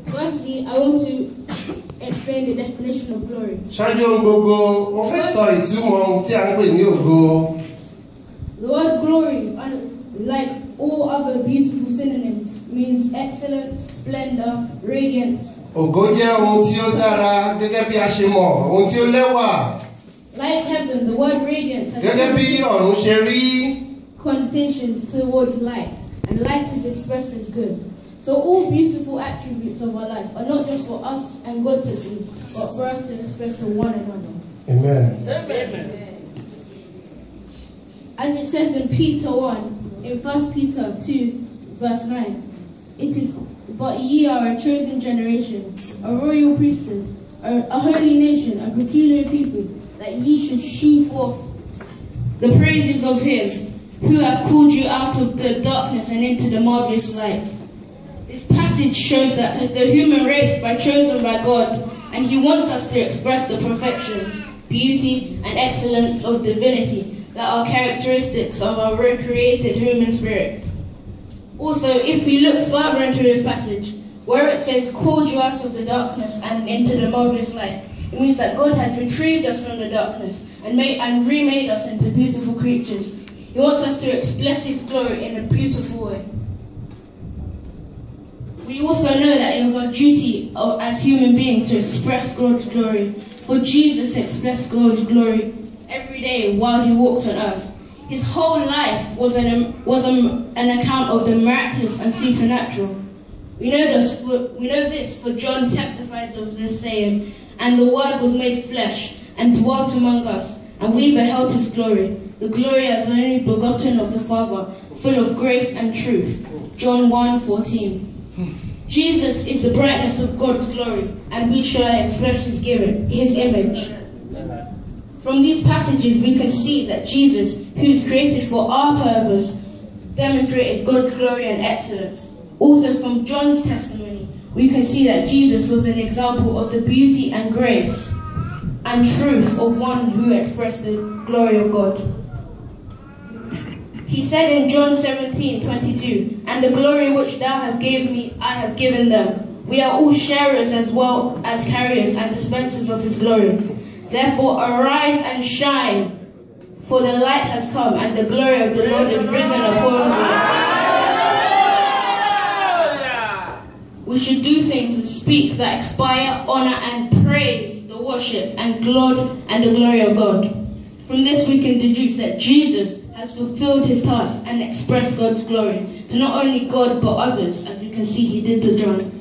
Firstly, I want to explain the definition of glory. The word glory, like all other beautiful synonyms, means excellence, splendor, radiance. Like heaven, the word radiance has connotations towards light, and light is expressed as good. So all beautiful attributes of our life are not just for us and God to see, but for us to express to one another. Amen. Amen. As it says in Peter 1, in 1 Peter 2, verse 9, it is, but ye are a chosen generation, a royal priesthood, a holy nation, a peculiar people, that ye should shew forth the praises of him who have called you out of the darkness and into the marvelous light. This passage shows that the human race is chosen by God, and he wants us to express the perfections, beauty, and excellence of divinity that are characteristics of our recreated human spirit. Also, if we look further into this passage, where it says, called you out of the darkness and into the marvelous light, it means that God has retrieved us from the darkness and remade us into beautiful creatures. He wants us to express his glory in a beautiful way. We also know that it was our duty as human beings to express God's glory. For Jesus expressed God's glory every day while he walked on earth. His whole life was an account of the miraculous and supernatural. We know this for John testified of this saying, and the Word was made flesh and dwelt among us, and we beheld his glory, the glory as the only begotten of the Father, full of grace and truth. John 1:14. Jesus is the brightness of God's glory, and we shall express his image. From these passages, we can see that Jesus, who is created for our purpose, demonstrated God's glory and excellence. Also, from John's testimony, we can see that Jesus was an example of the beauty and grace and truth of one who expressed the glory of God. He said in John 17:22, and the glory which thou hast gave me, I have given them. We are all sharers as well as carriers and dispensers of his glory. Therefore arise and shine, for the light has come, and the glory of the Lord is risen upon you. We should do things and speak that inspire, honor, and praise the worship and the glory of God. From this we can deduce that Jesus has fulfilled his task and expressed God's glory to not only God but others, as we can see he did to John.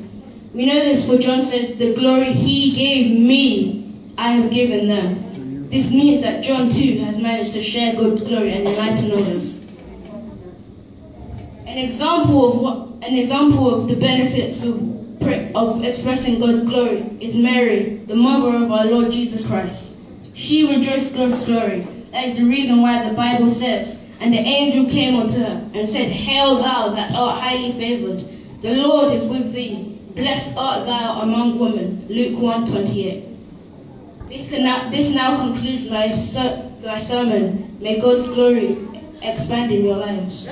We know this for John says, the glory he gave me, I have given them. This means that John too has managed to share God's glory and enlighten others. An example of the benefits of expressing God's glory is Mary, the mother of our Lord Jesus Christ. She rejoiced God's glory. That is the reason why the Bible says, and the angel came unto her and said, Hail thou that art highly favored, the Lord is with thee. Blessed art thou among women. Luke 1:28. This now concludes my sermon. May God's glory expand in your lives.